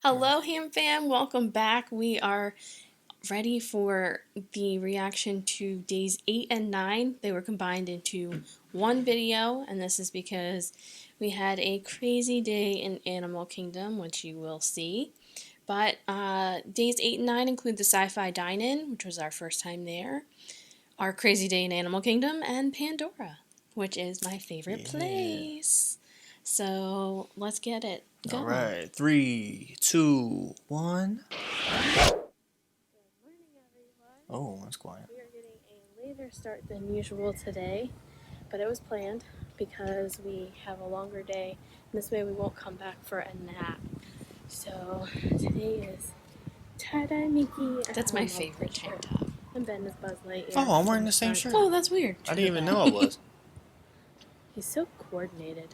Hello, Ham Fam. Welcome back. We are ready for the reaction to days 8 and 9. They were combined into one video, and this is because we had a crazy day in Animal Kingdom, which you will see. But days 8 and 9 include the Sci-Fi Dine-In, which was our first time there, our crazy day in Animal Kingdom, and Pandora, which is my favorite place. So let's get it going. All right, 3, 2, 1. Oh, that's quiet. We are getting a later start than usual today, but it was planned because we have a longer day, and this way we won't come back for a nap. So today is tie-dye Mickey. That's my favorite tank top. And Ben is Buzz Lightyear. Oh, I'm wearing the same shirt. Oh, that's weird. I didn't even know it was. He's so coordinated.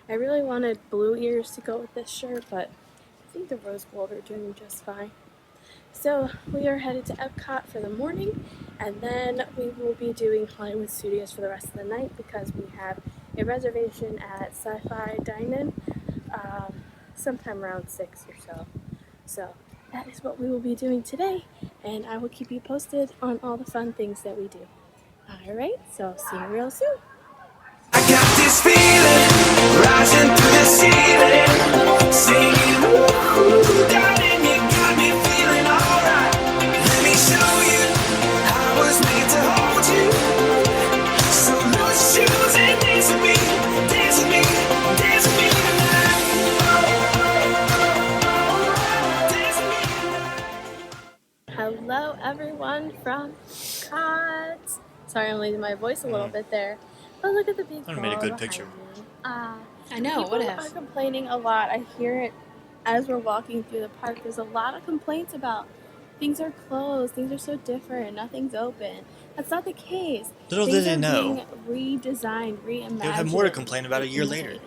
I really wanted blue ears to go with this shirt, but I think the rose gold are doing just fine. So we are headed to Epcot for the morning, and then we will be doing Hollywood Studios for the rest of the night because we have a reservation at Sci-Fi Dine-In sometime around 6 or so. So that is what we will be doing today, and I will keep you posted on all the fun things that we do. Alright, so see you real soon. I got this feeling rising through the ceiling, singing, ooh, darling, you got me feeling alright. Let me show you I was made to hold you. So lose shoes and dance with me, dance with me, dance with me tonight. Dance with me. Hello everyone from Epcot. Sorry I'm losing my voice a little bit there. But look at the big I made a good behind picture. me. I know, what People if? are complaining a lot. I hear it as we're walking through the park. There's a lot of complaints about things are closed, things are so different, nothing's open. That's not the case. Little did they know. Being redesigned, reimagined. They'll have more to complain about a year later.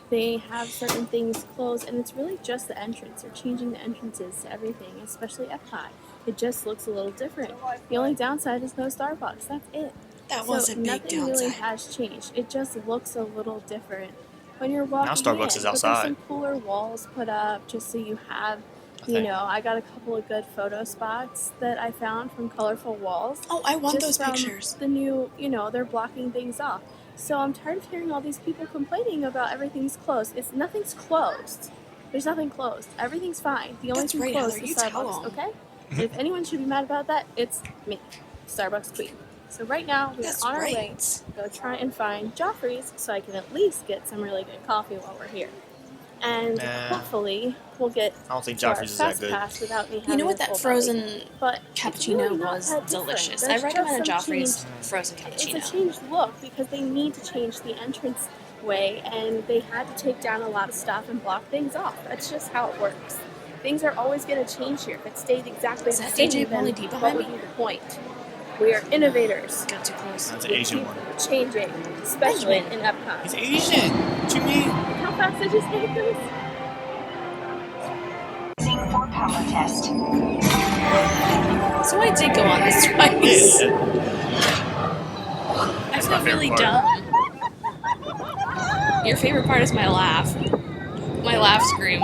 They have certain things closed, and it's really just the entrance. They're changing the entrances to everything, especially Epcot. It just looks a little different. The only downside is no Starbucks. That's it. That was a big nothing downside. really has changed. It just looks a little different when you're walking. Now Starbucks is outside. But there's some cooler walls put up just so you have, you know. I got a couple of good photo spots that I found from colorful walls. Oh, I want just those pictures. The new, they're blocking things off. So I'm tired of hearing all these people complaining about everything's closed. Nothing's closed. There's nothing closed. Everything's fine. The only thing closed is Starbucks. Okay. If anyone should be mad about that, it's me, Starbucks Queen. So right now, we are on our way to go try and find Joffrey's so I can at least get some really good coffee while we're here. And hopefully, we'll get I don't think Joffrey's is that good. Without me You know what, that frozen cappuccino really was delicious. I recommend a Joffrey's frozen cappuccino. It's a changed look because they need to change the entrance way, and they had to take down a lot of stuff and block things off. That's just how it works. Things are always going to change here. If it stayed exactly the same, then what would be the point? We are innovators. Got too close. That's an Asian one. Changing, especially in Epcot. He's Asian. What you mean? How fast I just hit this? For power test. So I did go on this twice. Yeah. I feel really dumb. Your favorite part is my laugh. My laugh scream.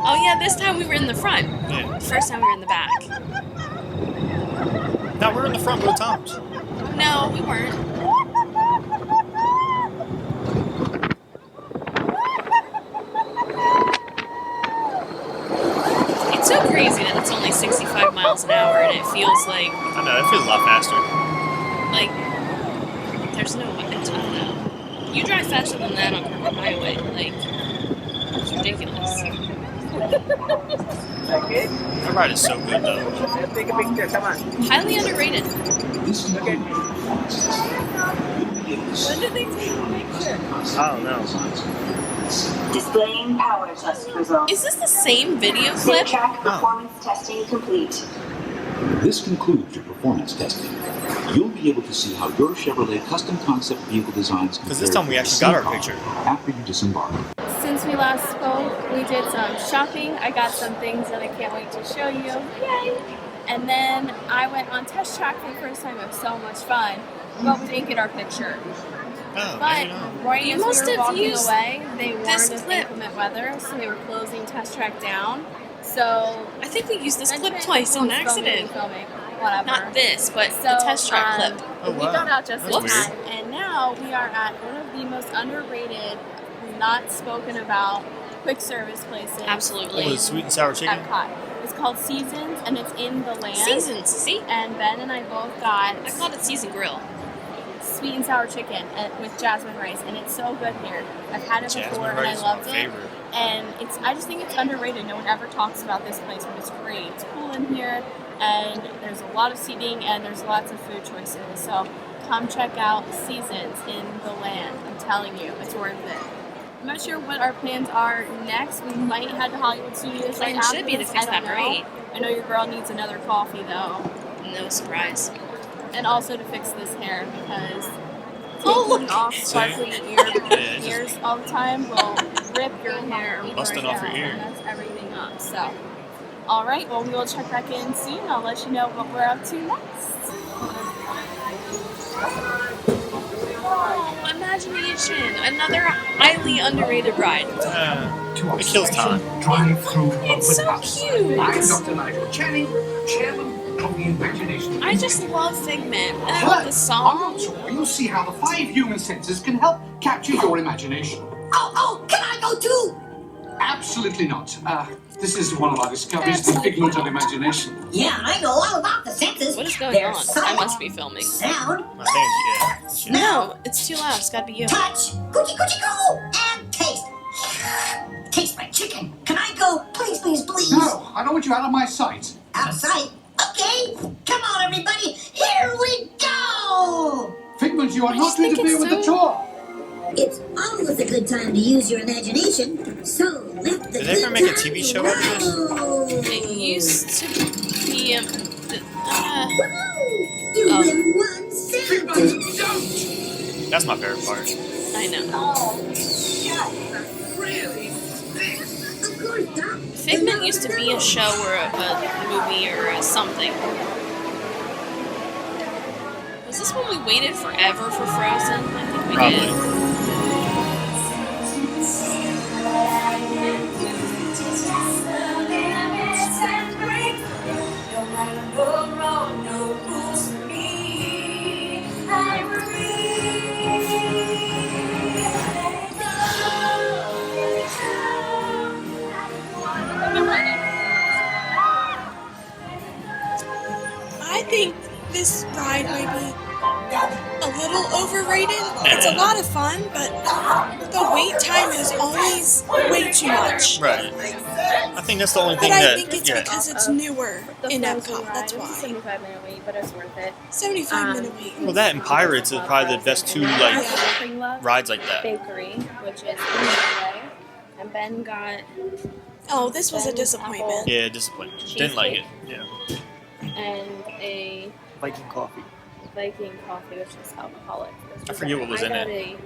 Oh yeah, this time we were in the front. Yeah. The first time we were in the back. No, we're in the front both times. No, we weren't. It's so crazy that it's only 65 miles an hour and it feels like... I know, it feels a lot faster. Like, there's no... I don't know. You drive faster than that on Crooked Highway. Like, it's ridiculous. That ride is so good, though. Take a picture, come on. Highly underrated. Okay. When did they take a picture? I don't know. Displaying power test results. Is this the same video clip? Track performance testing complete. This concludes your performance testing. You'll be able to see how your Chevrolet custom concept vehicle designs compare Because this time we to the actually got our same picture. car after you disembark. Since we last spoke, we did some shopping. I got some things that I can't wait to show you. Yay! And then I went on test track for the first time. It was so much fun, but we didn't get our picture. Oh, But maybe not. right You as must we were have walking used away, they warned this of clip. inclement weather, so they were closing Test Track down. So I think we used this Benjamin clip twice on was accident. filming, whatever. Not this, but So, the test track clip. Oh, we wow. got out just in That's time, weird. and now we are at one of the most underrated, not spoken about quick service places. Absolutely. Oh, the sweet and sour chicken? Epcot. It's called Seasons, and it's in the land. Seasons, see? And Ben and I both got I called it Season Grill. sweet and sour chicken with jasmine rice, and it's so good here. I've had it Jasmine before, and rice I is loved my it. favorite. And I just think it's underrated. No one ever talks about this place, but it's great. It's cool in here, and there's a lot of seating, and there's lots of food choices. So come check out Seasons in the land. I'm telling you, it's worth it. I'm not sure what our plans are next. We might head to Hollywood Studios right Plan after should be to this. fix I don't that know. braid. I know your girl needs another coffee though, No surprise. and also to fix this hair because Oh, taking look. off See? sparkly it's just ears all the time will rip your hair busting right off your out ear. and mess everything up. So, all right, well, we will check back in soon. I'll let you know what we're up to next. Oh, Imagination. Another highly underrated ride. It kills time. Drive through It's so cute. I'm Dr. Nigel Channing, Chairman of the Imagination. I just love Figment. And I love the song. You'll see how the 5 human senses can help capture your imagination. Oh, can I go too? Absolutely not. This is one of our discoveries, the figment of imagination. Yeah, I know all about the senses. What is going There's on? sight, I must be filming. sound, I think, yeah. Shit. No, it's too loud. It's gotta be you. touch, cookie cookie go, and taste. Taste my chicken. Can I go? Please, please, please. No, I don't want you out of my sight. Out of sight. Okay, come on, everybody. Here we go. Figment, you are I not just to think interfere it's with the so- tour. It's always a good time to use your imagination. So let the Did they ever make a TV show out of this? It used to be You Oh. win one cent. Figment, don't! That's my favorite part. I know. Oh, Really? of course, Doc. Figment used to be a show or a movie or a something. Was this when we waited forever for Frozen? I think we Probably. did. I think this ride might be a little overrated. It's a lot of fun, but the wait time is always way too much. Right. I think that's the only But thing I that. think it's yeah. because it's newer The in Frozen Epcot. ride, That's it was a why. 75-minute wait, but it's worth it. 75-minute wait. Well, that and Pirates is probably the best two like Spring Love rides like that. Bakery, which is in Norway, and Ben got Oh, this was a disappointment. Yeah, disappointing. Didn't like it. Yeah. and a Viking coffee. Viking coffee, which is alcoholic. I forget what was in it.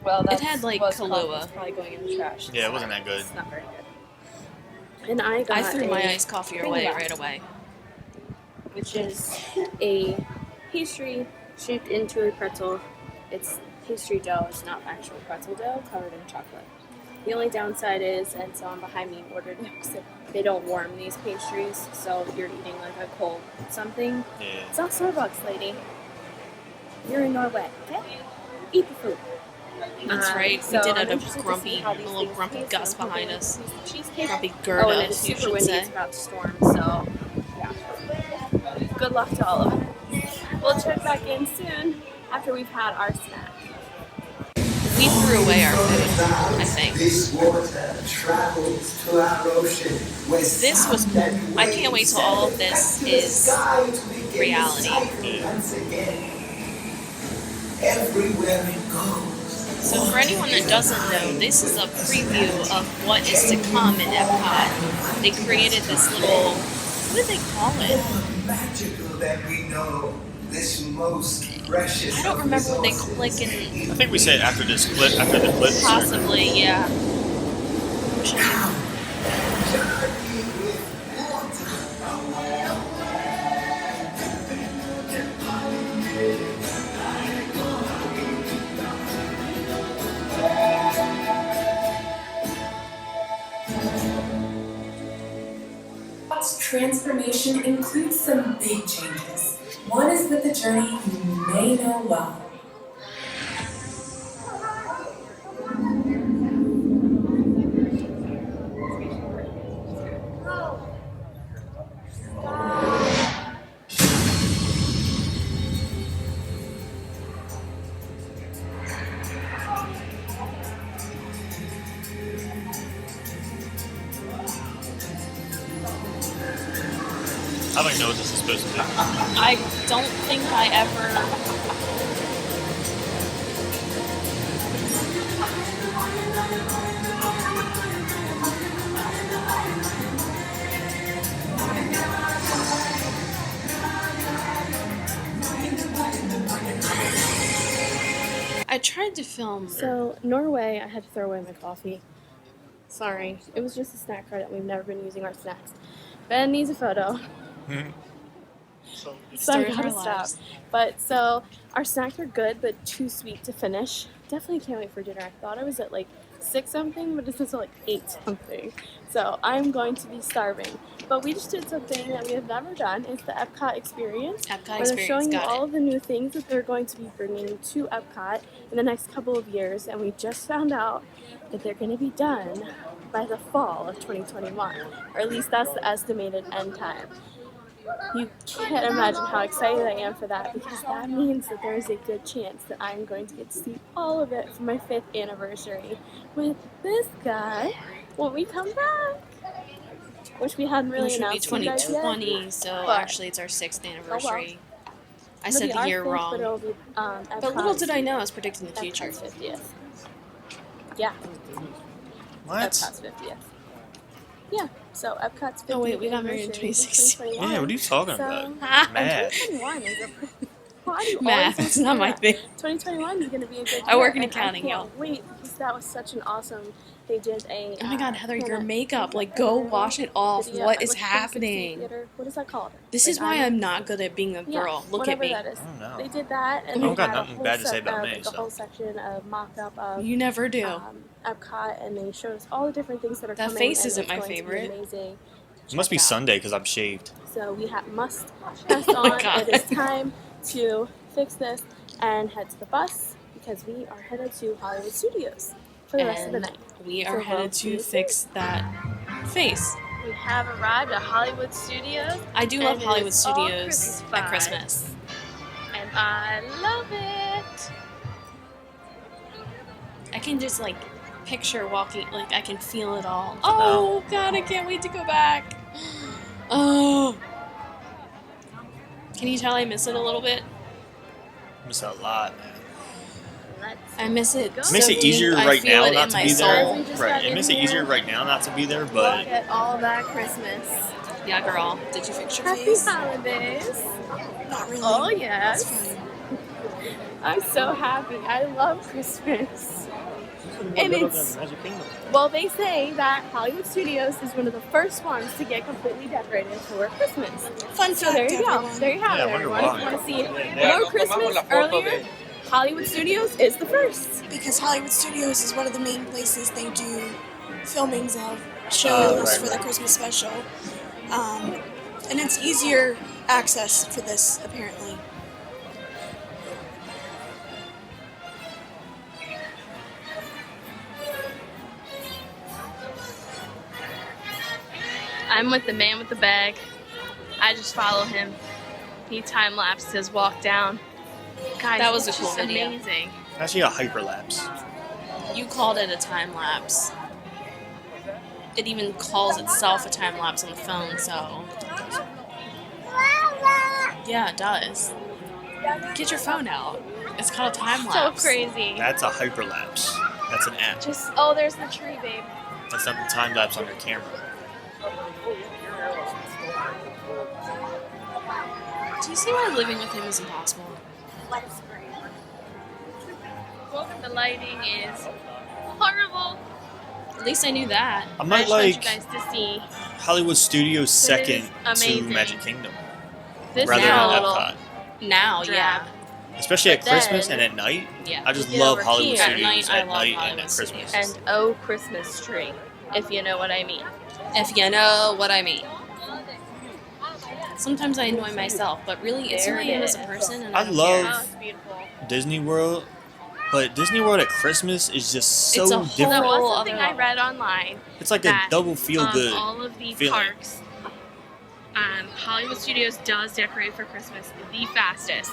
Well, It had, like, Kahlua. It's probably going in the trash. Yeah, it wasn't that good. It's not very good. And I got I threw my a iced coffee Spring away Love, right away. which is a pastry shaped into a pretzel. It's pastry dough. It's not actual pretzel dough covered in chocolate. The only downside is, and someone behind me ordered it, so they don't warm these pastries, so you're eating like a cold something. Yeah. It's not Starbucks, lady. You're in Norway, okay? Eat the food. That's right. So We did I'm have interested a to grumpy, see how a these little things grumpy taste. Gus I'm hoping behind us. it's cheesecake. Grumpy Oh, Gerda, and it's as you super should windy. say. It's about to storm, so yeah. Good luck to all of them. We'll check back in soon after we've had our snack. We threw away our food, I think. This water travels to our ocean. This was, I can't wait till all of this is reality. Everywhere it goes. So for anyone that doesn't know, this is a preview of what is to come in Epcot. They created this little, what do they call it? Magical that we know. This most precious. I don't remember what they click in. I think we said after this clip, after the clips. Possibly, yeah. transformation includes some big changes. One is with the journey you may know well. I don't even know what this is supposed to be. I don't think I ever. I tried to film. So, Norway, I had to throw away my coffee. Sorry. It was just a snack card that we've never been using our snacks. Ben needs a photo. So I gotta stop. But so our snacks are good, but too sweet to finish. Definitely can't wait for dinner. I thought I was at like 6 something, but this is like 8 something. So I'm going to be starving. But we just did something that we have never done. It's the Epcot experience. Where they're showing you all of the new things that they're going to be bringing to Epcot in the next couple of years. And we just found out that they're going to be done by the fall of 2021. Or at least that's the estimated end time. You can't imagine how excited I am for that, because that means that there is a good chance that I'm going to get to see all of it for my 5th anniversary with this guy when we come back. Which we hadn't really announced. Which would be 2020, so actually it's our 6th anniversary. I said the year wrong. But, it'll be, but little did I know I was predicting the future. Epcot's 50th. Yeah. What? Epcot's 50th. Yeah, so Epcot's 50th. Oh wait, we got married in 2016. Yeah, what are you talking about? Mad. 2021 is a math, that's not my thing. 2021 is going to be a good year. I work in accounting, y'all. Wait, because that was such an awesome. They did a. Oh my God, Heather, your makeup! Like, go wash it off. Video, what is happening? What is that called? This is why I'm not good at being a girl. Look at me. That is. I don't know. They did that, and I don't they got had nothing bad to say about me. Like a whole section of mock-up of. You never do. Epcot, and they showed us all the different things that are coming. That face and isn't it's my going to be favorite. amazing. It must be Sunday because I'm shaved. So we must press on. God. It is time to fix this and head to the bus because we are headed to Hollywood Studios for the rest of the night. We are headed to fix that face. We have arrived at Hollywood Studios. I do love Hollywood Studios Christmas at vibes. Christmas. And I love it. I can just like picture walking, like I can feel it all. Oh God, I can't wait to go back. Oh. Can you tell I miss it a little bit? I miss it a lot, man. I miss it. It makes it easier I right feel now it not in to my be there. soul. Right, it makes it easier right now not to be there, but Look at all that Christmas. Yeah, girl. Did you fix your Happy face? holidays. Not really. Oh, yes. That's fine. I'm so happy. I love Christmas. And it's, well, they say that Hollywood Studios is one of the first ones to get completely decorated for Christmas. Fun So fact, there you go. everyone. There you have Yeah, I it, wonder everyone. If you why. want to see more Christmas earlier, Hollywood Studios is the first. Because Hollywood Studios is one of the main places they do filmings of shows for the Christmas special. And it's easier access for this, apparently. I'm with the man with the bag. I just follow him. He time-lapsed his walk down. Guys, That was a it's cool just video. amazing. actually a hyperlapse. You called it a time lapse. It even calls itself a time lapse on the phone, so. Yeah, it does. Get your phone out. It's called a time lapse. So crazy. That's a hyperlapse. That's an app. Just, oh, there's the tree, babe. That's not the time lapse on your camera. Do you see why living with him is impossible? The lighting is horrible. At least I knew that. I might just want like you guys to see. Hollywood Studios second to amazing. Magic Kingdom. This rather is than a little Epcot. Now, drab. yeah. Especially at But Christmas then- and at night. Yeah. I just Get love over Hollywood here. Studios I at love night and Hollywood at Christmas. Studios. And oh, Christmas tree, if you know what I mean. If you know what I mean. Sometimes I annoy myself, but really, it's who I am as a person, and I I don't love care. Oh, it's beautiful. Disney World, but Disney World at Christmas is just so It's a whole different. That was other something I level. read online. It's like a that double feel good all of the feeling. parks, Hollywood Studios does decorate for Christmas the fastest.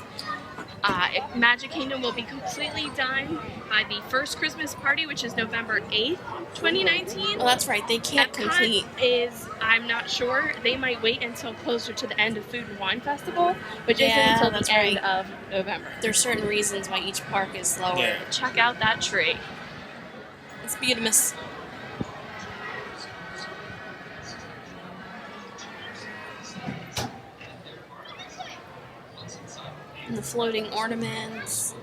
Magic Kingdom will be completely done by the first Christmas party, which is November 8th, 2019. Oh, that's right. They can't complete. Is, I'm not sure. They might wait until closer to the end of Food and Wine Festival, which Yeah, isn't until that's the end right. of November. There's certain reasons why each park is slower. Yeah. Check out that tree. It's beautiful. And the floating ornaments.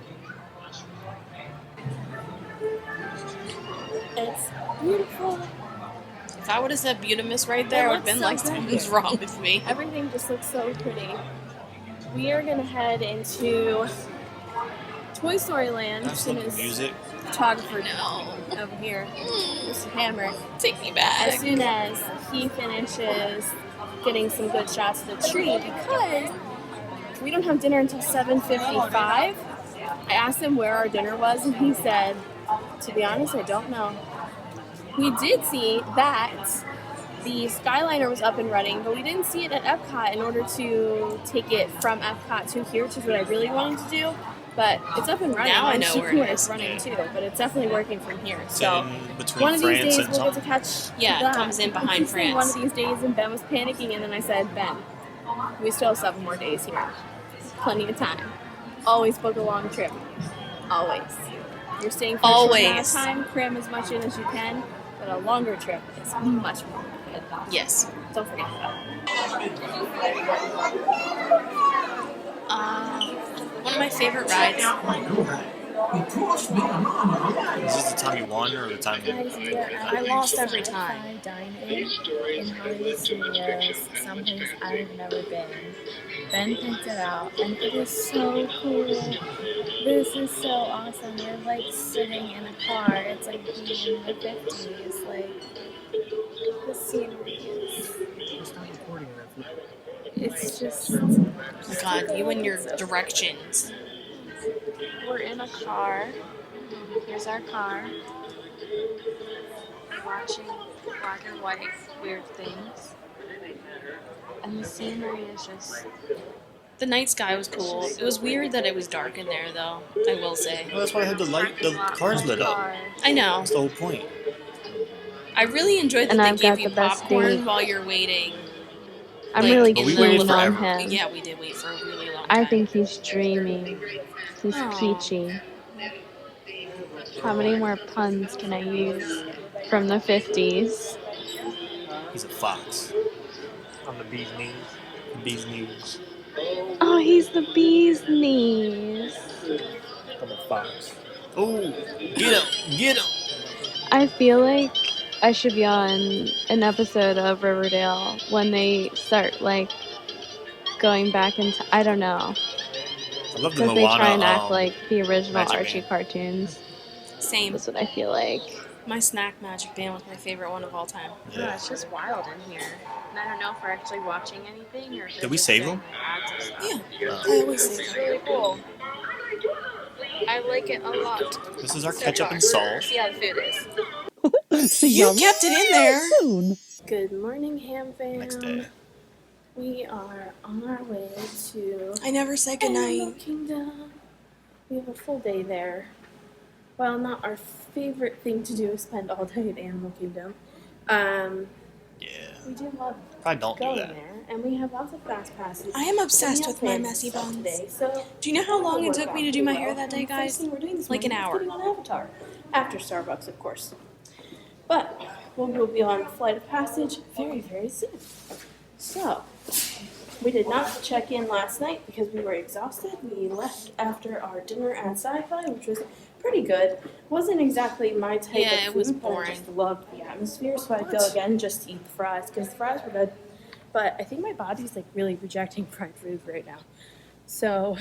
It's beautiful. If I would have said Beautimus right there, I would have been like, something's wrong with me. Everything just looks so pretty. We are gonna head into Toy Story Land as soon as music. photographer over here, Mr. Hammer. Take me back. As soon as he finishes getting some good shots of the tree, because we don't have dinner until 7:55. I asked him where our dinner was, and he said, to be honest, I don't know. We did see that the Skyliner was up and running, but we didn't see it at Epcot in order to take it from Epcot to here, which is what I really wanted to do. But it's up and running. Now I know where it is. It's running too, but it's definitely working from here. It's So in between one of these France days and we'll get to something. catch. Yeah, it that. comes in behind He said one France. of these days, and Ben was panicking, and then I said, Ben, we still have 7 more days here. Plenty of time. Always book a long trip. Always. You're staying for a short amount of time, cram as much in as you can, but a longer trip is much more good. Yes. Don't forget that. One of my favorite rides. Is this the time you won or the time you I lost every time. Dine in Hollywood Studios, someplace I've never been. Ben picked it out, and it is so cool. This is so awesome. You're like sitting in a car. It's like being in the 50s. Like, the scenery is. It's just. Oh my God, you and your directions. We're in a car. Here's our car. Watching black and white weird things. And the scenery is just. The night sky was cool. It was weird that it was dark in there, though, I will say. Well, that's why I had the cars lit up. I know. That's the whole point. I really enjoyed that And they I've gave got you the best popcorn date. while you're waiting. I'm Like, really But we getting waited lean on forever. him. Yeah, we did wait for a really long time. I think he's dreamy. He's Aw. peachy. How many more puns can I use from the 50s? He's a fox. On the bee's knees. The bee's knees. Oh, he's the bee's knees. I'm a fox. Oh, get him! Get him! I feel like I should be on an episode of Riverdale when they start, like, going back into, I don't know. I love the Because they try and Moana. act like the original Magic Archie Man. cartoons. Same. That's what I feel like. My Snack Magic Band was my favorite one of all time. Yeah. It's just wild in here. And I don't know if we're actually watching anything or if Did we save them? Yeah, Uh, I always say It's that. really cool. I like it a lot. This is our So ketchup far. and salt. See how the food is. You kept it in there. Good morning, Ham Fam. Next day. We are on our way to I never said Animal goodnight. Kingdom. We have a full day there. Well, not our favorite thing to do is spend all day at Animal Kingdom. Yeah. We do love Probably don't do going that. there, and we have lots of fast passes. I am obsessed We have with my plans messy stuff buns. today, so Do you know how long it work took out me to do pretty my well. hair that day, And the first guys? thing we're doing this Like an morning is hour. putting on Avatar. After Starbucks, of course. But we'll be on Flight of Passage very, very soon. So, we did not check in last night because we were exhausted. We left after our dinner at Sci-Fi, which was pretty good. Wasn't exactly my type Yeah, of food, it was but I boring. just loved the atmosphere, so I'd go again just to eat the fries because the fries were good. But I think my body's like really rejecting fried food right now. So,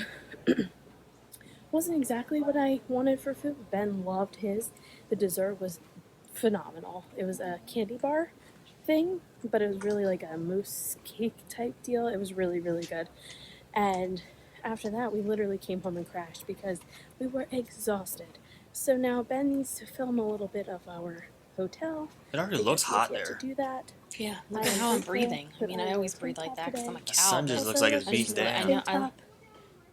wasn't exactly what I wanted for food. Ben loved his. The dessert was phenomenal. It was a candy bar, thing, but it was really like a mousse cake type deal. It was really, really good. And after that, we literally came home and crashed because we were exhausted. So now Ben needs to film a little bit of our hotel. It already because looks he has hot yet there. to do that. Yeah, look I at am how I'm grateful breathing. I that mean, I I always was breathe on like top that because I'm a today. The sun cow. just looks Also, like it's I beat just down. I know. top.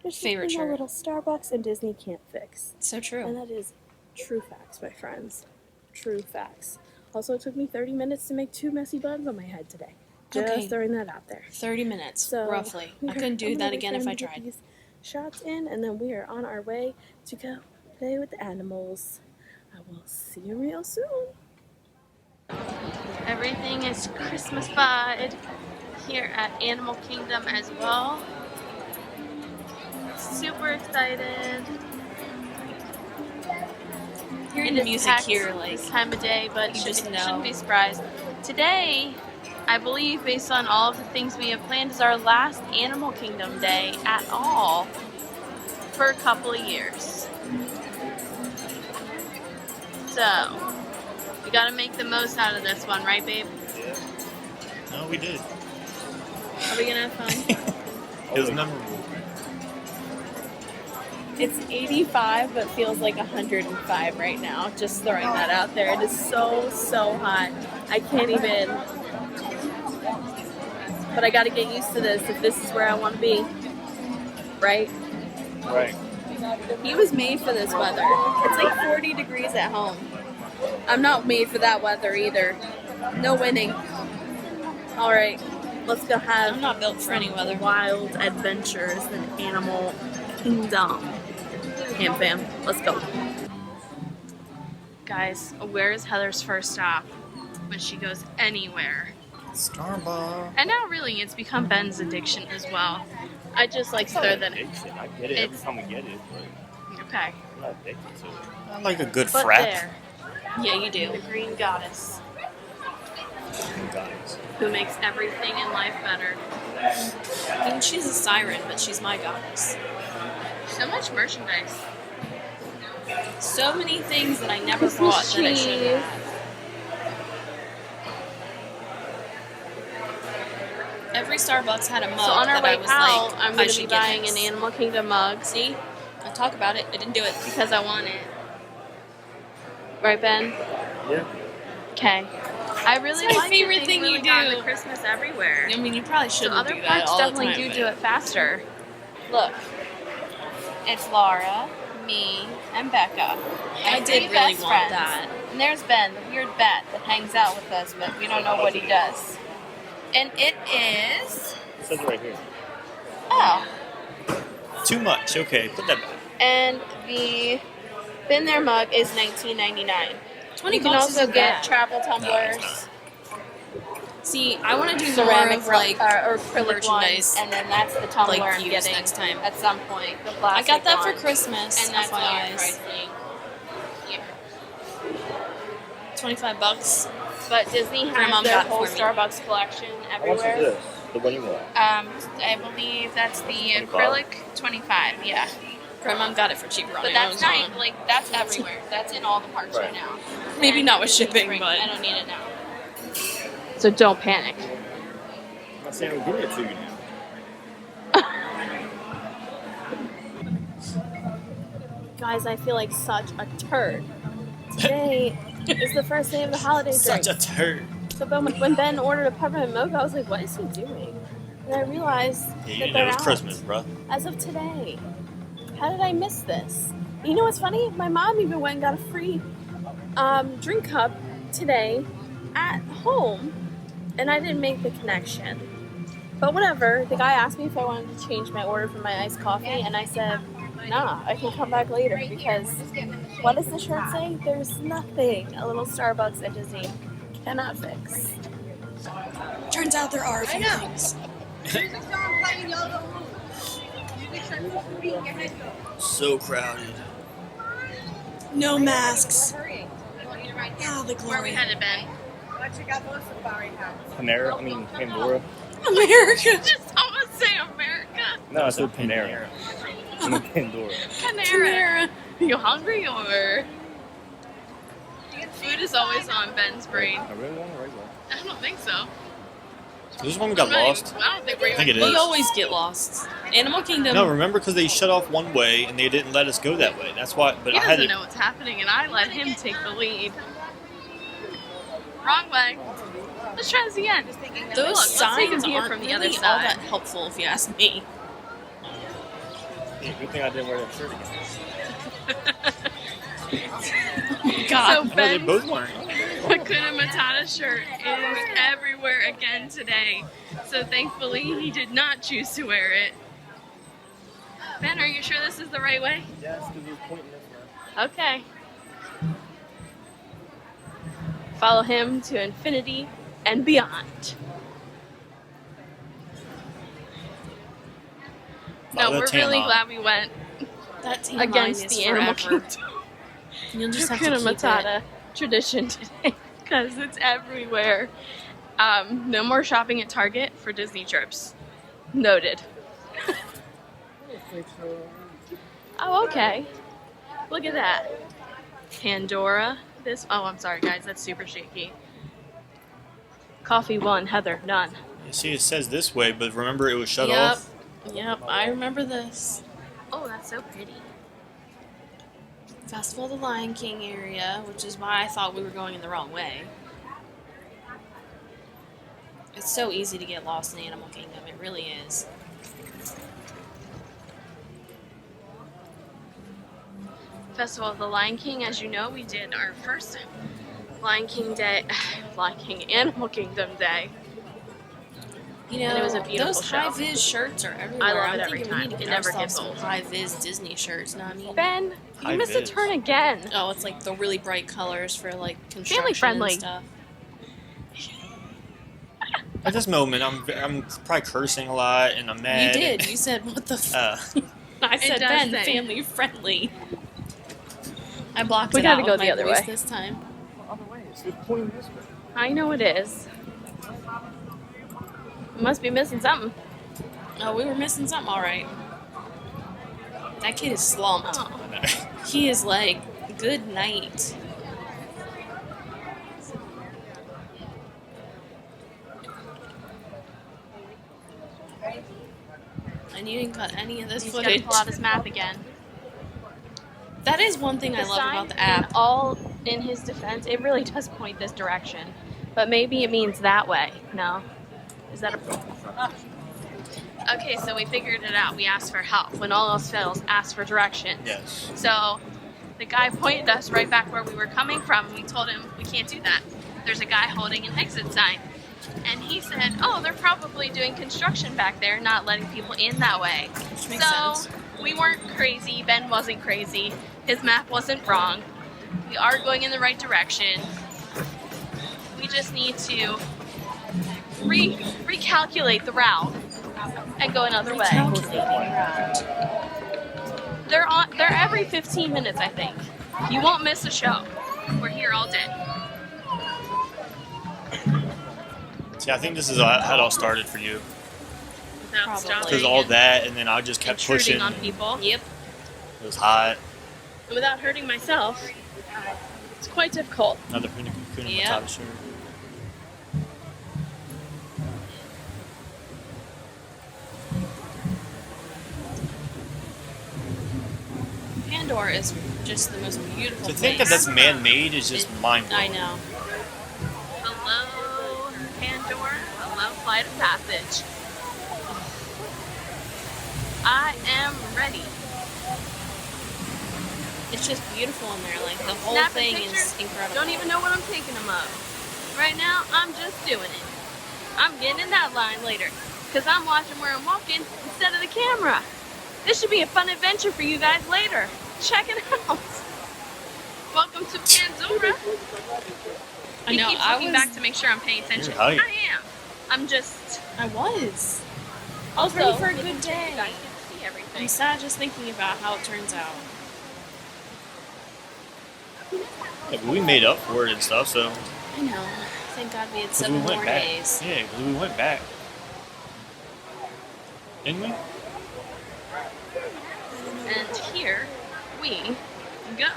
There's Favorite something a shirt. little Starbucks and Disney can't fix. So And true. that is true facts, my friends. True facts. Also, it took me 30 minutes to make 2 messy buns on my head today. Just Okay. throwing that out there. 30 minutes, So, roughly. I I'm couldn't do gonna that wait again for if him I to get tried. these shots in, and then we are on our way to go play with the animals. I will see you real soon. Everything is Christmas-fied here at Animal Kingdom as well. Super excited. Hearing It the is music packed here, like, this time of day, but you just know. shouldn't be surprised. Today, I believe, based on all of the things we have planned, is our last Animal Kingdom day at all for a couple of years. So, we gotta make the most out of this one, right, babe? Yeah. No, we did. Are we gonna have fun? It was memorable. It's 85, but feels like 105 right now. Just throwing that out there. It is so, so hot. I can't even. But I gotta get used to this if this is where I want to be. Right? Right. He was made for this weather. It's like 40 degrees at home. I'm not made for that weather either. No winning. Alright, let's go have I'm not built for any weather. wild adventures in Animal Kingdom. Ham fam, let's go. Guys, where is Heather's first stop when she goes anywhere? Starbucks. And now really it's become Ben's addiction as well. I just like to throw that in. Addiction. I get it every time we get it, but Okay. I'm not addicted to it. I like a good But frap. there, Yeah, you do. the green goddess Guys. who makes everything in life better. I mean, she's a siren, but she's my goddess. So much merchandise. So many things that I never Christmas thought that I should cheese. have. Every Starbucks had a mug So on our that way I was out, like, I'm I going to should be get buying this. an Animal Kingdom mug. See? I talk about it. I didn't do it. Because I want it. Right, Ben? Yeah. Okay. I really It's my like favorite that thing they've really you gotten do. to Christmas everywhere. I mean, you probably So shouldn't other do that parks all the definitely time. do it faster. Look. It's Laura, me, and Becca. I My did three really best want friends. that. And there's Ben, the weird bat that hangs out with us, but we don't know what he does. And it is... It says it right here. Oh. Too much. Okay, put that back. And the Been There mug is $19.99. 20 You can bucks also isn't get bad. travel No, tumblers, it's See, I want to do ceramic more of like or acrylic merchandise, ones, and then that's the tumbler like I'm use getting next time. at some point. The I plastic got that one. for Christmas. And that's what you're FYIs. pricing here. 25 bucks. But Disney has Grandma their got it whole for me. Starbucks collection How much is everywhere. this? The one you want? I believe that's the 25? acrylic 25. Yeah, Grandma got it for cheaper on but that's Amazon. not like that's everywhere. That's in all the parks right now. Maybe And not with Disney shipping, Spring, but I don't need it now. So don't panic. I'm not saying I'm giving it to you now. Guys, I feel like such a turd. Today is the first day of the holiday Such drink. a turd. So when Ben ordered a peppermint mocha, I was like, what is he doing? And I realized Yeah, you that didn't they're know it was out Christmas, bro. as of today. How did I miss this? You know what's funny? My mom even went and got a free drink cup today at home, and I didn't make the connection. But whatever, the guy asked me if I wanted to change my order for my iced coffee, and I said, nah, I can come back later, because what does the shirt say? There's nothing a little Starbucks at Disney cannot fix. Turns out there are a few things. So crowded. No masks. Ah, the Where we glory. headed, Ben? Panera? I mean, Pandora? America. Just almost say America. No, I said Panera. I mean Pandora. Panera. You hungry or? Food is always on Ben's brain. I really want to right way. I don't think so. This one we got lost. I don't think we're I think it even is. We always get lost. Animal Kingdom. No, remember because they shut off one way and they didn't let us go that way. That's why. But He I had doesn't to. know what's happening, and I let him take the lead. Wrong way. Let's try this again. Those Look, signs aren't from the really other all side that helpful, if you ask me. Yeah, good thing I didn't wear that shirt again. God. So No, they Ben's both weren't. Hakuna Matata shirt is everywhere again today. So thankfully, he did not choose to wear it. Ben, are you sure this is the right way? Yes, because he was pointing this way. Okay. Follow him to infinity and beyond. No, Follow we're Tana. really glad we went That team against the Animal forever. Kingdom You'll just have to Hakuna keep Matata it. tradition today because it's everywhere. No more shopping at Target for Disney trips. Noted. Oh, okay. Look at that. Pandora. Oh, I'm sorry, guys. That's super shaky. Coffee 1, Heather, none. You see, it says this way, but remember it was shut Yep. off. Yep, I remember this. Oh, that's so pretty. Festival of the Lion King area, which is why I thought we were going in the wrong way. It's so easy to get lost in Animal Kingdom. It really is. Festival of the Lion King, as you know, we did our first Lion King Day, Animal Kingdom Day. You know, And it was a beautiful those show. high-vis shirts are everywhere. I love I'm it every thinking time. we need to It get never ourselves gets some old. high-vis Disney shirts, know what I mean? Ben, you High missed a vis. turn again. Oh, it's like the really bright colors for like construction friendly. and stuff. At this moment, I'm probably cursing a lot and I'm mad. You did. You said, what the I It said, does Ben, say. family friendly. I blocked We it gotta out go with the my other voice way. this time. Other way. It's pointing this way. I know it is. We must be missing something. Oh, we were missing something, all right. That kid is slumped. Oh. He is like, good night. And you didn't cut any of this He's got to footage. pull out his map again. That is one thing I love sign, about the app. All in his defense, it really does point this direction. But maybe it means that way. No? Is that a... Okay, so we figured it out. We asked for help. When all else fails, ask for directions. Yes. So the guy pointed us right back where we were coming from. And we told him we can't do that. There's a guy holding an exit sign. And he said, oh, they're probably doing construction back there, not letting people in that way. Which makes So sense. we weren't crazy. Ben wasn't crazy. His map wasn't wrong. We are going in the right direction. We just need to recalculate the route and go another way. They're every 15 minutes, I think. You won't miss a show. We're here all day. See, I think this is how it all started for you. Without Probably. stopping Because all and that, and then I just kept intruding pushing. on people. Yep. It was hot. And without hurting myself, it's quite difficult. Another Hakuna Yep. Matata shirt. Pandora is just the most beautiful To place. think that that's man-made is just mind-blowing. I know. Hello, Pandora. Hello, Flight of Passage. I am ready. It's just beautiful in there. Like, the whole Snapping thing pictures, is incredible. Don't even know what I'm taking them of. Right now, I'm just doing it. I'm getting in that line later, because I'm watching where I'm walking instead of the camera. This should be a fun adventure for you guys later. Check it out. Welcome to Pandora. I know, He keeps I looking was- back to make sure I'm paying attention. You're hype. I am. I'm just... I was. I was Also, ready for a making good sure day. You guys can see everything. I'm sad just thinking about how it turns out. Yeah, but we made up for it and stuff, so. I know. Thank God we had 'Cause 7 we more went back. days. Yeah, because we went back. Didn't we? And here we go.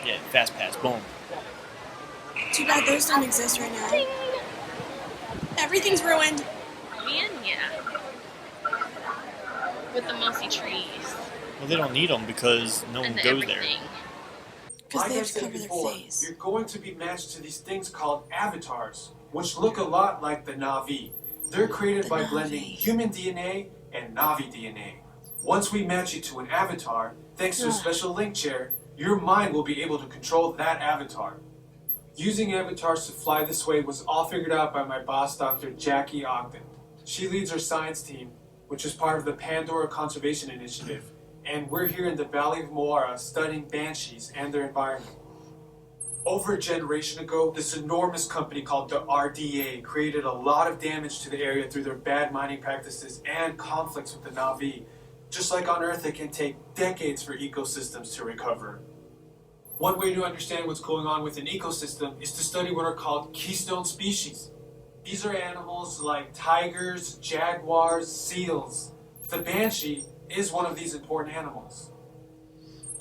Yeah, fast pass. Boom. Too bad those don't exist right now. Everything's ruined. Man, yeah. With the mossy trees. Well, they don't need them because no one goes there. Because Like they I have to said cover their before, face. you're going to be matched to these things called avatars, which look a lot like the Na'vi. They're created by blending human DNA and Na'vi DNA. Once we match you to an avatar, thanks to a special link chair, your mind will be able to control that avatar. Using avatars to fly this way was all figured out by my boss, Dr. Jackie Ogden. She leads our science team, which is part of the Pandora Conservation Initiative, and we're here in the Valley of Moara studying banshees and their environment. Over a generation ago, this enormous company called the RDA created a lot of damage to the area through their bad mining practices and conflicts with the Na'vi. Just like on Earth, it can take decades for ecosystems to recover. One way to understand what's going on with an ecosystem is to study what are called keystone species. These are animals like tigers, jaguars, seals. The banshee is one of these important animals.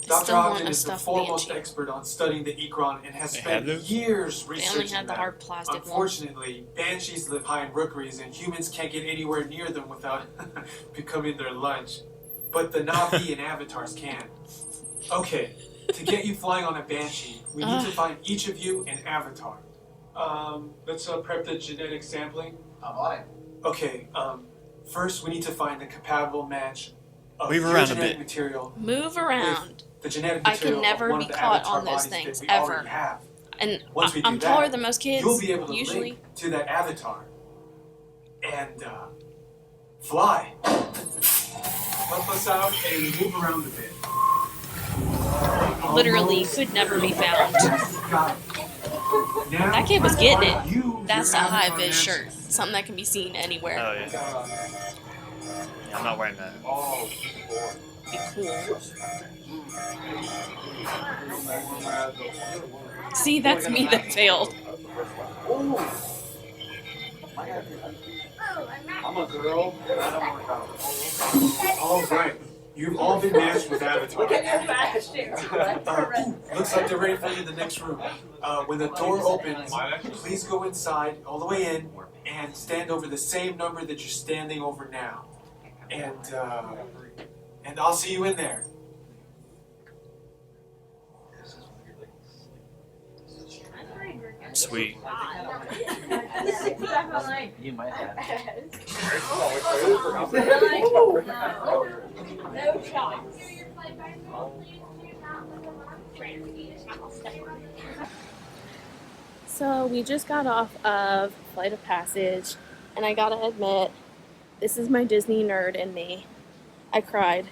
Dr. Ogden is the foremost expert on studying the Ikron and has spent years researching them. Unfortunately, banshees live high in rookeries and humans can't get anywhere near them without becoming their lunch. But the Na'vi and avatars can. Okay, to get you flying on a banshee, we need to find each of you an avatar. Let's prep the genetic sampling. I'm on it. Okay, first we need to find a compatible match of your genetic material. Move around. The genetic I material can never of be one of the caught avatar on those bodies things, that we ever. already have. And Once we do I'm taller that, than most kids, you'll be able to usually. link to that avatar and fly. Help us out and move around a bit. Literally could never be found. That kid was getting it. That's a high-vis shirt. Something that can be seen anywhere. Oh, yeah. Yeah, I'm not wearing that. Be cool. See, that's me that failed. I'm a girl and I don't work out. All right. You've all been matched with avatars. Looks like they're ready for you in the next room. When the door opens, please go inside, all the way in, and stand over the same number that you're standing over now. And I'll see you in there. Sweet. You might have. No shot. So we just got off of Flight of Passage, and I gotta admit, this is my Disney nerd in me. I cried.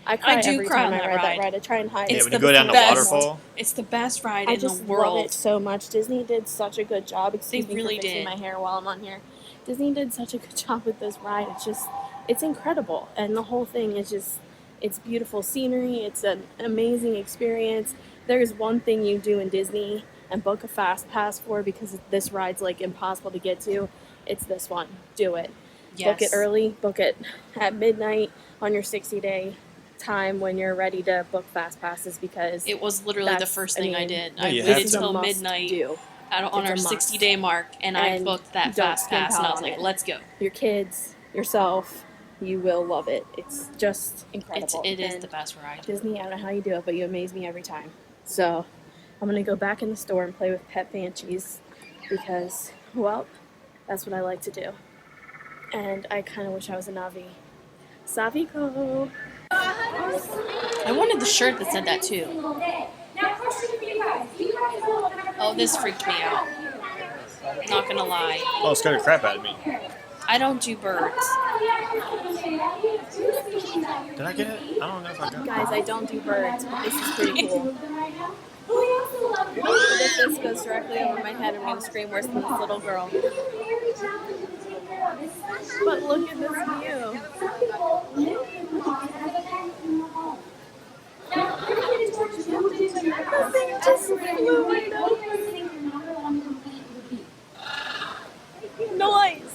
I cry every time I ride that ride. I try and hide it. Yeah, when you go down the waterfall. It's the best ride I in the just world. love it so much. Disney did such a good job. Excuse me really for fixing did. my hair while I'm on here. Disney did such a good job with this ride. It's incredible. And the whole thing is it's beautiful scenery. It's an amazing experience. There's one thing you do in Disney and book a fast pass for because this ride's like impossible to get to. It's this one. Do it. Yes. Book it early. Book it at midnight on your 60-day time when you're ready to book fast passes because it was literally the first thing I did. I you waited have to. till midnight on our 60-day mark, and I booked that fast pass, and I was like, let's go. Your kids, yourself, you will love it. It's just incredible. It is the best ride. Disney, I don't know how you do it, but you amaze me every time. So I'm going to go back in the store and play with pet banshees because, well, that's what I like to do. And I kind of wish I was a Na'vi. Saviko! I wanted the shirt that said that too. Oh, this freaked me out. Not gonna lie. Oh, it scared the crap out of me. I don't do birds. Did I get it? I don't know if I got it. Guys, I don't do birds, but this is pretty cool. But if this goes directly over my head, I'm going to scream worse than this little girl. But look at this view. The thing just flew right over. Noise!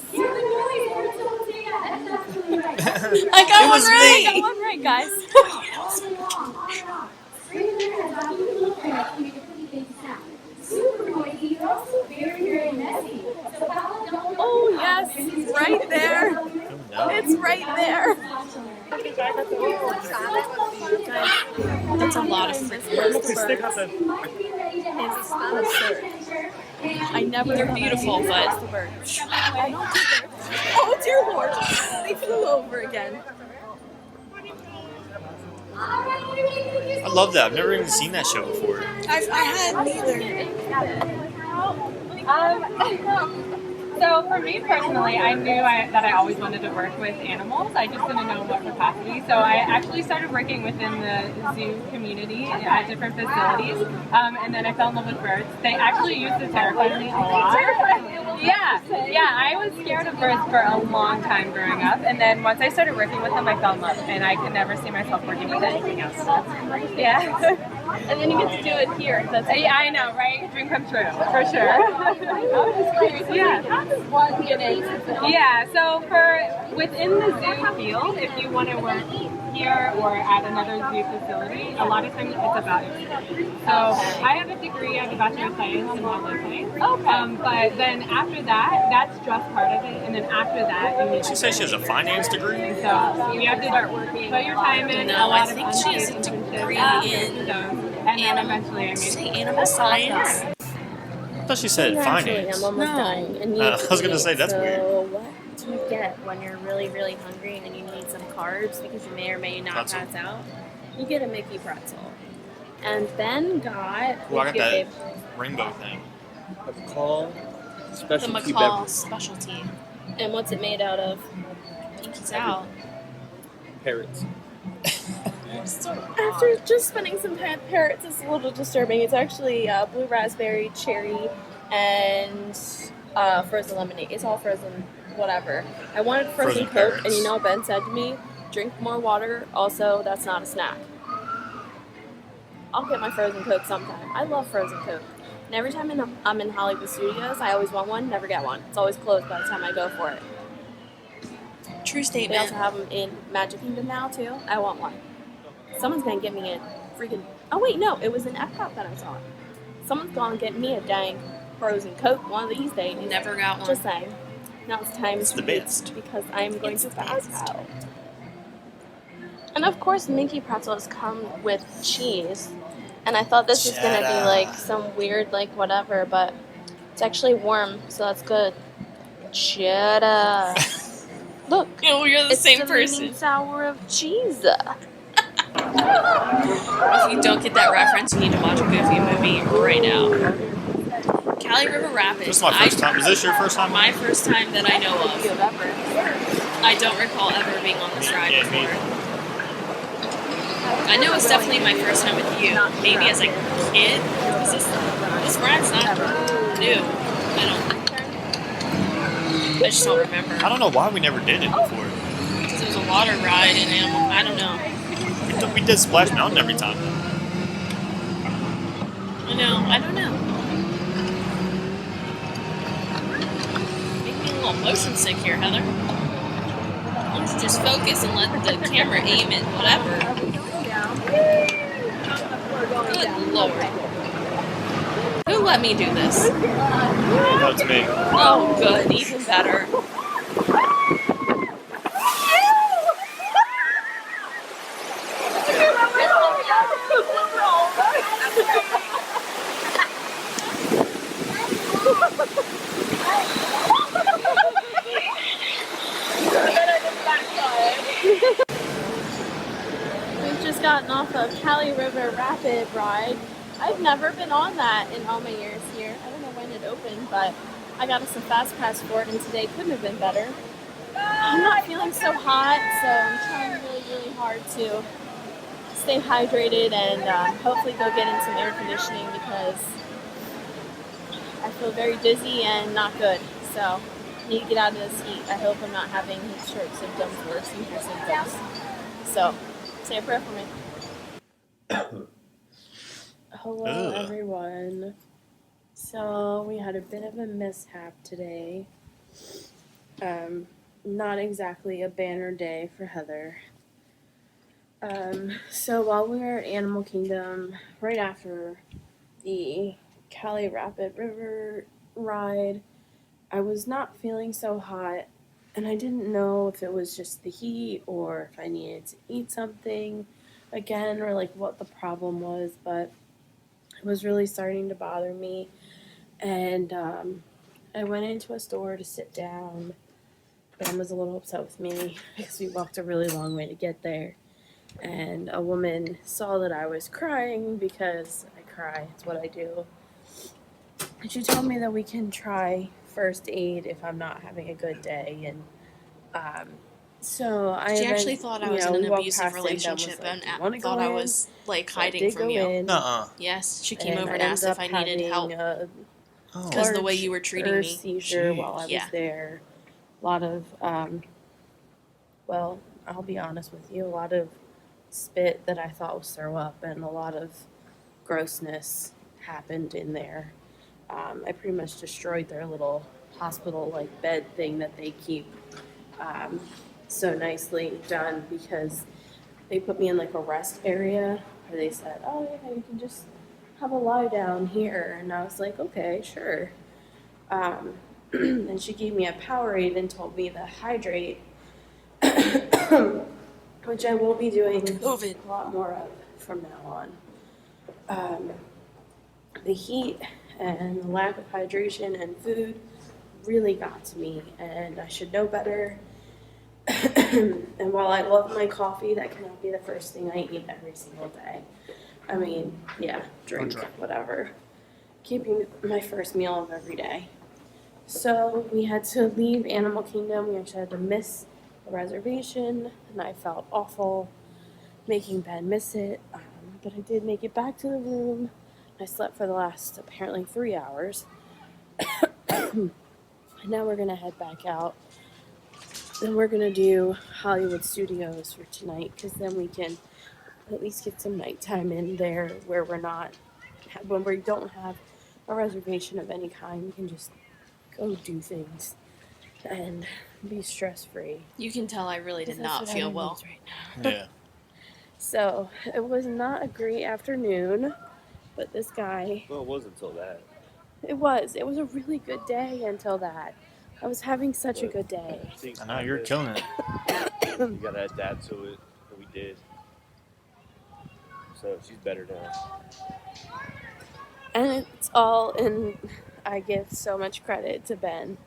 I got one right! I got one right, guys. right there. Oh, no. It's right there. That's a lot of freaking Look, they stick out the... It's absurd. I never They're thought I'd beautiful, see but- the birds. I don't do birds. Oh dear Lord! They flew over again. I love that. I've never even seen that show before. I had neither. So for me personally, I knew that I always wanted to work with animals. I just didn't know in what capacity. So I actually started working within the zoo community at different facilities. And then I fell in love with birds. They actually used to terrify me a lot. Yeah, I was scared of birds for a long time growing up. And then once I started working with them, I fell in love. And I could never see myself working with anything else. Yeah. And then you get to do it here. That's Yeah, I know, right? Dream come true, for sure. Yeah. How does one get into Yeah, so within the zoo field, if you want to work here or at another zoo facility, a lot of times it's about experience. So I have a degree, I have a Bachelor of Science in Wildlife Science. Okay. But then after that, that's just part of it, and then after that, you need She says she has a finance degree? So you have to start working, put your time in. No, a lot I think she has a degree in and then eventually I made animal science. I thought she said finance. I'm almost dying. And you I need to was gonna eat. say, that's so weird. What do you get when you're really, really hungry and you need some carbs because you may or may not Pretzel. pass out? You get a Mickey pretzel. And Ben got... Well, I got Thank you, that babe. rainbow thing. A McCall The specialty McCall beverage. specialty. And what's it made out of? It's out. Parrots. After just spending some time with parrots, it's a little disturbing. It's actually blue raspberry, cherry, and frozen lemonade. It's all frozen, whatever. I wanted frozen Coke, parrots. and you know what Ben said to me? Drink more water. Also, that's not a snack. I'll get my frozen Coke sometime. I love frozen Coke. And every time I'm in Hollywood Studios, I always want one, never get one. It's always closed by the time I go for it. True They statement. also have them in Magic Kingdom now, too. I want one. Someone's gonna get me a freaking... Oh, wait, no. It was in Epcot that I saw it. Someone's gonna get me a dang frozen Coke one of these days. Never got one. Just saying. Now it's time It's to the eat best. because I'm going It's to the pass best. out. And of course, Mickey pretzels come with cheese. And I thought this was gonna be Cheddar. like some weird, like whatever, but it's actually warm, so that's good. Cheddar. Look, Oh, you're the it's same the person. leaning sour of cheese. If you don't get that reference, you need to watch a Goofy movie right now. Cali River Rapids. This is my first time. Is this your first time? My first time that I know of. I don't recall ever being on this ride Yeah, me before. I know it's definitely my first time with you. Maybe as a kid. Because this ride's not new. I just don't remember. I don't know why we never did it before. Because it was a water ride and animal. I don't know. We did Splash Mountain every time. I don't know. Making me a little motion sick here, Heather. Why don't you just focus and let the camera aim at whatever? Good Lord. Who let me do this? That's me. Oh, good. Even better. We've just gotten off of Cali River Rapid ride. I've never been on that in all my years here. I don't know when it opened, but I got us a fast pass for it, and today couldn't have been better. I'm not feeling so hot, so I'm trying really, really hard to stay hydrated and hopefully go get in some air conditioning because I feel very dizzy and not good. So I need to get out of this heat. I hope I'm not having heat stroke symptoms or seizure symptoms. So say a prayer for me. Hello, Ugh. everyone. So we had a bit of a mishap today. Not exactly a banner day for Heather. So while we were at Animal Kingdom, right after the Cali Rapid River ride, I was not feeling so hot, And I didn't know if it was just the heat or if I needed to eat something again or like what the problem was, but it was really starting to bother me. And I went into a store to sit down. Ben was a little upset with me because we walked a really long way to get there. And a woman saw that I was crying because I cry, it's what I do. And she told me that we can try first aid if I'm not having a good day. And so I She actually thought I was in an abusive relationship and thought I was like hiding from you. Yes, she came over and asked if I needed help because the way you were treating me. Seizure while I was there. A lot of, well, I'll be honest with you, a lot of spit that I thought was throw up and a lot of grossness happened in there. I pretty much destroyed their little hospital like bed thing that they keep so nicely done because they put me in like a rest area where they said, oh yeah, you can just have a lie down here. And I was like, okay, sure. And she gave me a Powerade and told me to hydrate, which I will be doing a lot more of from now on. The heat and the lack of hydration and food really got to me, and I should know better. And while I love my coffee, that cannot be the first thing I eat every single day. I mean, yeah, drink, whatever. Keeping my first meal of every day. So we had to leave Animal Kingdom. We actually had to miss the reservation, and I felt awful making Ben miss it. But I did make it back to the room. I slept for the last, apparently, 3 hours. And now we're going to head back out. Then we're going to do Hollywood Studios for tonight, because then we can at least get some nighttime in there where we're not, when we don't have a reservation of any kind, we can just go do things and be stress-free. You can tell I really did not feel well. Right now. Yeah. So, it was not a great afternoon, but this guy... Well, it was until that. It was a really good day until that. I was having such a good day. I know, you're killing it. You gotta adapt to it, and we did. So, she's better now. And it's all in... I give so much credit to Ben,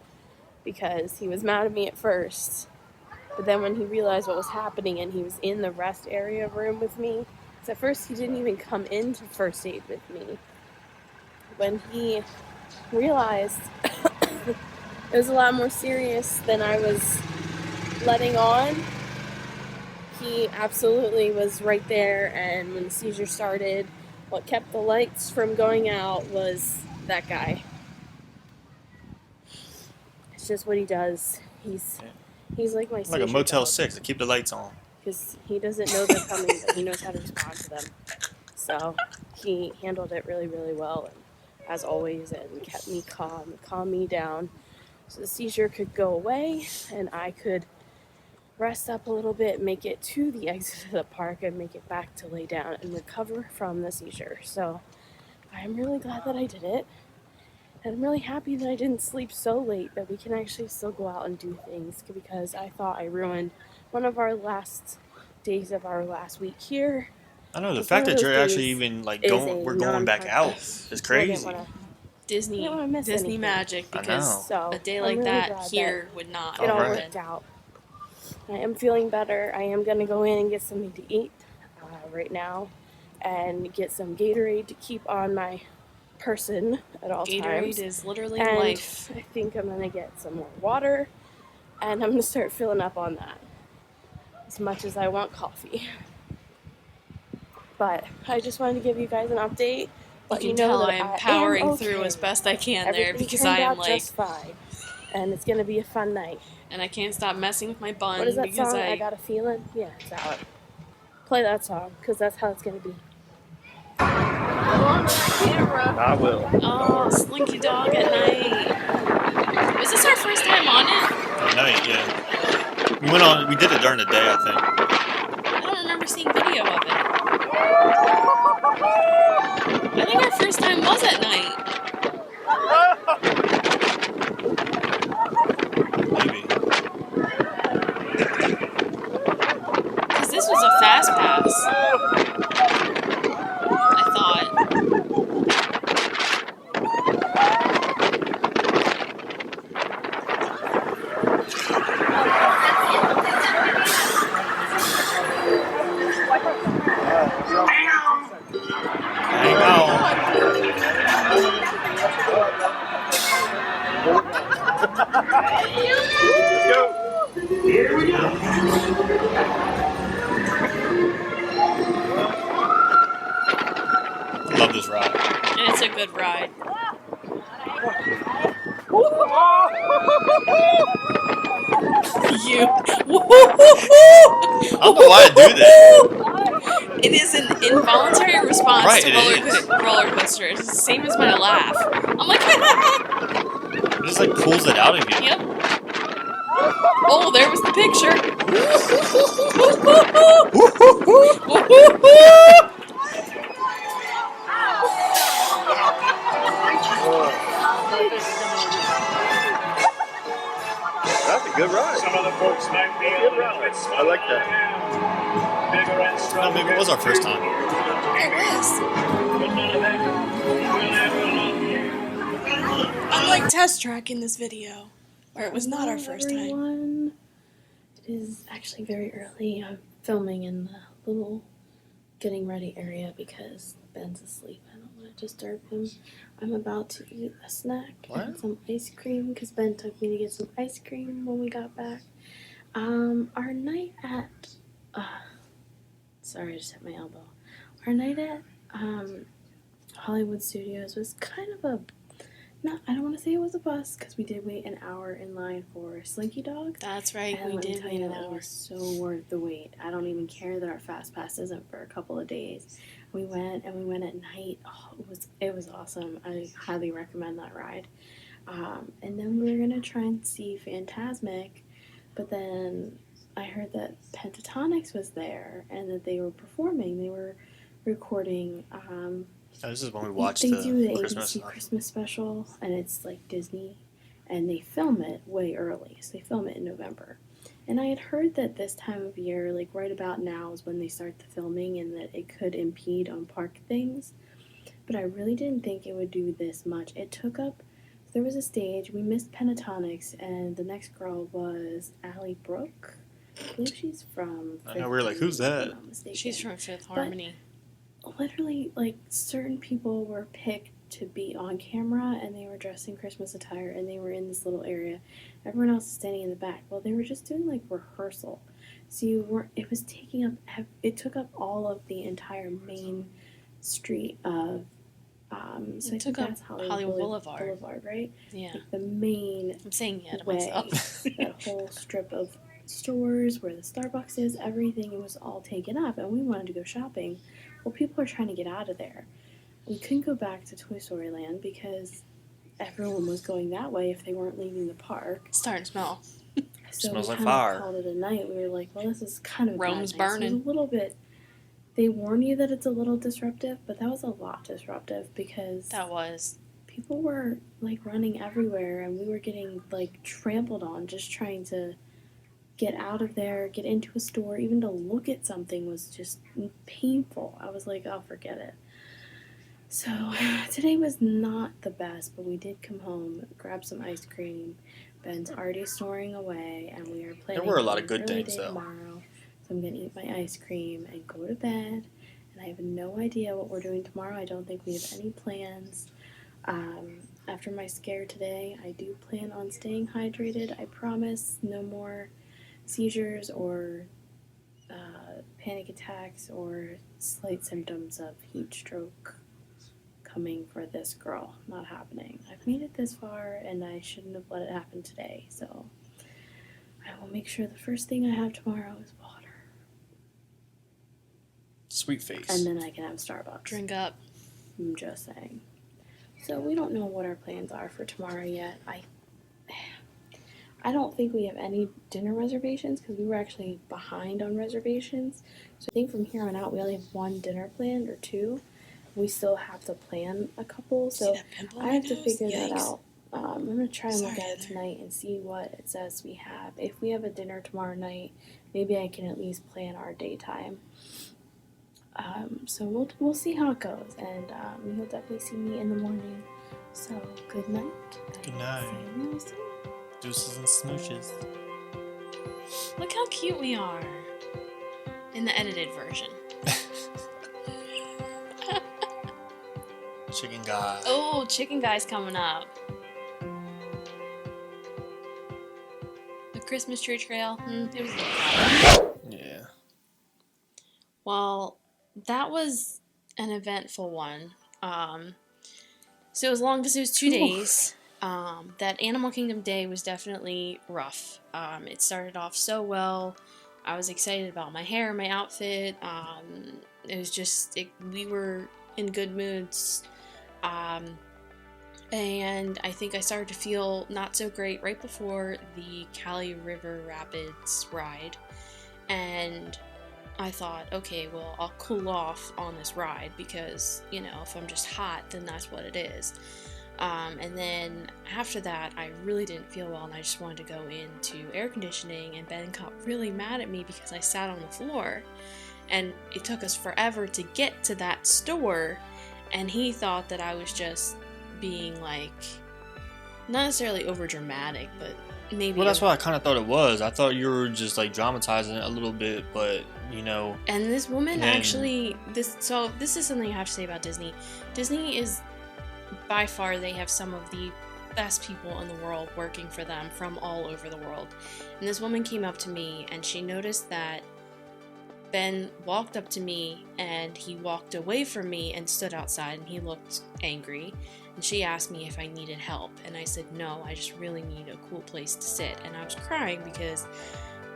because he was mad at me at first, but then when he realized what was happening and he was in the rest area room with me, because at first he didn't even come into first aid with me. When he realized it was a lot more serious than I was letting on, he absolutely was right there, and when the seizure started, what kept the lights from going out was that guy. It's just what he does. He's like my like a Motel 6 to keep the lights on. Because he doesn't know they're coming, but he knows how to respond to them. So he handled it really, really well, and, as always, and kept me calm me down, so the seizure could go away, and I could rest up a little bit, make it to the exit of the park, and make it back to lay down and recover from the seizure. So I'm really glad that I did it. And I'm really happy that I didn't sleep so late that we can actually still go out and do things, because I thought I ruined one of our last days of our last week here. I know, the fact that you're actually even like we're going back out is crazy. Disney magic, because a day like really that here would not. It all worked out. I am feeling better. I am going to go in and get something to eat right now, and get some Gatorade to keep on my person at all times. Gatorade is literally and life. I think I'm going to get some more water, and I'm going to start filling up on that, as much as I want coffee. But I just wanted to give you guys an update. You can tell I'm powering through as best I can there, because I am like just fine, and it's going to be a fun night. And I can't stop messing with my bun. What is that because song? I got a feeling. Yeah, it's out. Play that song, because that's how it's going to be. I will. Oh, Slinky Dog at night. Was this our first time on it? At night, yeah. We did it during the day, I think. I don't remember seeing video of it. I think our first time was at night. Maybe. Hang on. Let's go. Here we go. I love this ride. It's a good ride. You. I don't know why I do that. It is an involuntary response Right, to it is. roller coasters. It's the same as my laugh. I'm like, It just like pulls it out of you. yep. Oh, there was the picture. That's a good ride. Some of the folks might be Good ride. I like that. bigger and No, stronger. maybe it was our first time. It was. But none of them will ever love you. Unlike Test Track in this video, where it was not our first time. Everyone. It is actually very early. I'm filming in the little getting ready area because Ben's asleep. I don't want to disturb him. I'm about to eat a snack and some ice cream because Ben took me to get some ice cream when we got back. Our night at sorry, I just hit my elbow. Our night at Hollywood Studios was kind of a I don't want to say it was a bust because we did wait an hour in line for Slinky Dog. That's right, and we did wait an It hour. was so worth the wait. I don't even care that our fast pass isn't for a couple of days. We went at night. Oh, it was awesome. I highly recommend that ride. And then we were gonna try and see Fantasmic, but then I heard that Pentatonics was there and that they were performing. They were recording. This is when we watched They the do the Christmas. ABC Christmas special, and it's like Disney, and they film it way early. So they film it in November. And I had heard that this time of year, like right about now, is when they start the filming, and that it could impede on park things. But I really didn't think it would do this much. It took up. There was a stage. We missed Pentatonics, and the next girl was Allie Brooke. I believe she's from. I know, we were like, who's that? if I'm not mistaken. She's from Fifth Harmony. Literally, like, certain people were picked to be on camera, and they were dressed in Christmas attire, and they were in this little area. Everyone else is standing in the back. Well, they were just doing, like, rehearsal. So it was taking up, it took up all of the entire main street of, so It took up Hollywood Boulevard, right? Yeah. Like the main I'm saying yeah to way, myself. that whole strip of stores where the Starbucks is, everything, it was all taken up, and we wanted to go shopping. Well, people are trying to get out of there. We couldn't go back to Toy Story Land because everyone was going that way if they weren't leaving the park. It's starting to smell. So Smells we like kind fire. of called it a night. We were like, well, this is kind of a Rome's bad night. So burning. it was a little bit. They warn you that it's a little disruptive, but that was a lot disruptive because That was. people were like running everywhere, and we were getting like trampled on just trying to get out of there, get into a store, even to look at something was just painful. I was like, oh, forget it. So today was not the best, but we did come home, grab some ice cream. Ben's already snoring away, and we are planning. There were a lot of on good an early things, day though. Tomorrow, so I'm gonna eat my ice cream and go to bed. And I have no idea what we're doing tomorrow. I don't think we have any plans. After my scare today, I do plan on staying hydrated. I promise, no more seizures or panic attacks or slight symptoms of heat stroke coming for this girl. Not happening. I've made it this far, and I shouldn't have let it happen today. So I will make sure the first thing I have tomorrow is water, Sweet face. and then I can have Starbucks. Drink up. I'm just saying. So we don't know what our plans are for tomorrow yet. I don't think we have any dinner reservations because we were actually behind on reservations. So I think from here on out we only have one dinner planned or two. We still have to plan a couple, so I have to figure that out. I'm going to try and look at it tonight and see what it says we have. If we have a dinner tomorrow night, maybe I can at least plan our daytime. So we'll see how it goes, and you'll definitely see me in the morning So, good night. Good night. See you soon. Deuces and smooches. Look how cute we are in the edited version. Chicken guy. Oh, chicken guy's coming up. The Christmas tree trail. It was Yeah. Well, that was an eventful one. So as long as it was 2 days, that Animal Kingdom day was definitely rough. It started off so well. I was excited about my hair, my outfit. It was just, we were in good moods. And I think I started to feel not so great right before the Cali River Rapids ride. And I thought, okay, well, I'll cool off on this ride because, you know, if I'm just hot, then that's what it is. And then after that, I really didn't feel well and I just wanted to go into air conditioning, and Ben got really mad at me because I sat on the floor and it took us forever to get to that store, and he thought that I was just being like, not necessarily over dramatic, but maybe. Well, that's what I kind of thought it was. I thought you were just like dramatizing it a little bit, but you know. And this woman actually, this is something I have to say about Disney. Disney is by far, they have some of the best people in the world working for them from all over the world. And this woman came up to me and she noticed that Ben walked up to me and he walked away from me and stood outside and he looked angry. And she asked me if I needed help. And I said, no, I just really need a cool place to sit. And I was crying because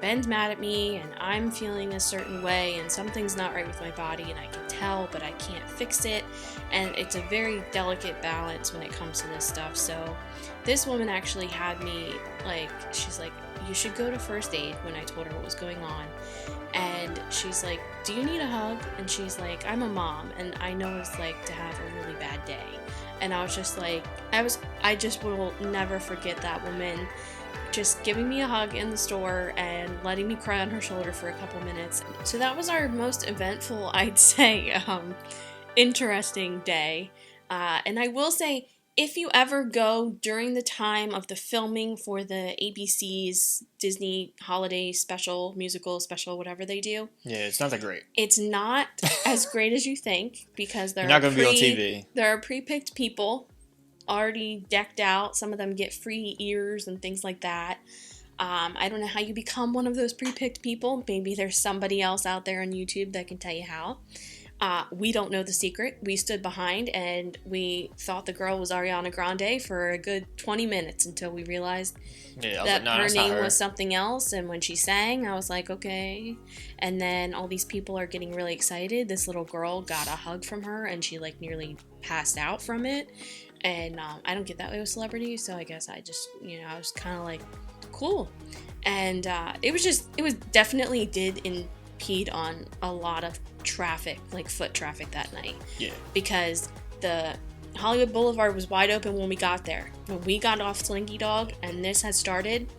Ben's mad at me and I'm feeling a certain way and something's not right with my body and I can tell, but I can't fix it. And it's a very delicate balance when it comes to this stuff. So this woman actually had me like, she's like, you should go to first aid when I told her what was going on. And she's like, do you need a hug? And she's like, I'm a mom and I know what it's like to have a really bad day. And I was just like, I just will never forget that woman just giving me a hug in the store and letting me cry on her shoulder for a couple minutes. So that was our most eventful, I'd say, interesting day. And I will say, if you ever go during the time of the filming for the ABC's Disney holiday special, musical special, whatever they do. Yeah, it's not that great. It's not as great as you think because You're not going to be on TV. There are pre-picked people already decked out. Some of them get free ears and things like that. I don't know how you become one of those pre-picked people. Maybe there's somebody else out there on YouTube that can tell you how. We don't know the secret. We stood behind and we thought the girl was Ariana Grande for a good 20 minutes until we realized that her name was something else. And when she sang, I was like, okay. And then all these people are getting really excited. This little girl got a hug from her and she like nearly passed out from it. And I don't get that way with celebrities, so I guess I just, I was kind of like, cool. And it definitely impede on a lot of traffic, like foot traffic that night. Yeah. Because the Hollywood Boulevard was wide open when we got there. When we got off Slinky Dog and this had started,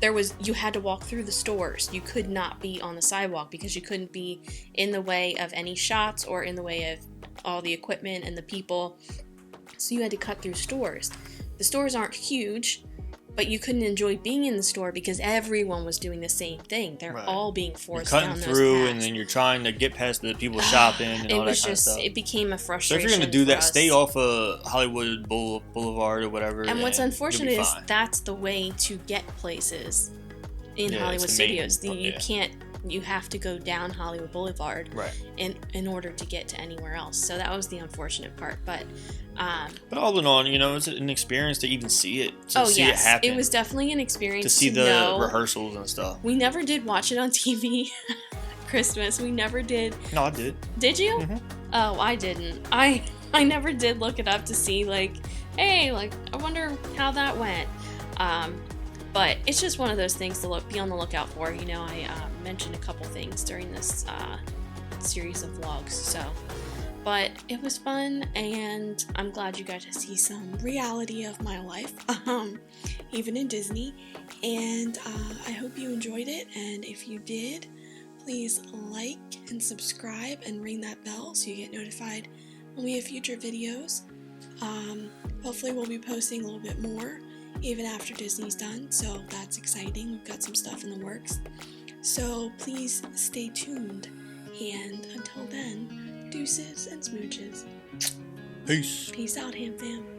you had to walk through the stores. You could not be on the sidewalk because you couldn't be in the way of any shots or in the way of all the equipment and the people. So you had to cut through stores. The stores aren't huge, but you couldn't enjoy being in the store because everyone was doing the same thing. They're all being forced down those paths. You're cutting through, and then you're trying to get past the people shopping and all that kind of stuff. It became a frustration. So if you're going to do that, stay off of Hollywood Boulevard or whatever. And what's unfortunate is that's the way to get places in Hollywood Studios. You have to go down Hollywood Boulevard in order to get to anywhere else. So that was the unfortunate part. But all in all, it's an experience to even see it. It happen. It was definitely an experience to see the rehearsals and stuff. We never did watch it on TV. Christmas. We never did. No, I did. Did you? Mm-hmm. Oh, I didn't. I never did look it up to see hey, I wonder how that went. But it's just one of those things to be on the lookout for. I mentioned a couple things during this series of vlogs. But it was fun, and I'm glad you got to see some reality of my life, even in Disney. And I hope you enjoyed it. And if you did, please like and subscribe and ring that bell so you get notified when we have future videos. Hopefully we'll be posting a little bit more even after Disney's done, so that's exciting. We've got some stuff in the works. So please stay tuned, and until then, deuces and smooches. Peace. Peace out, Ham Fam.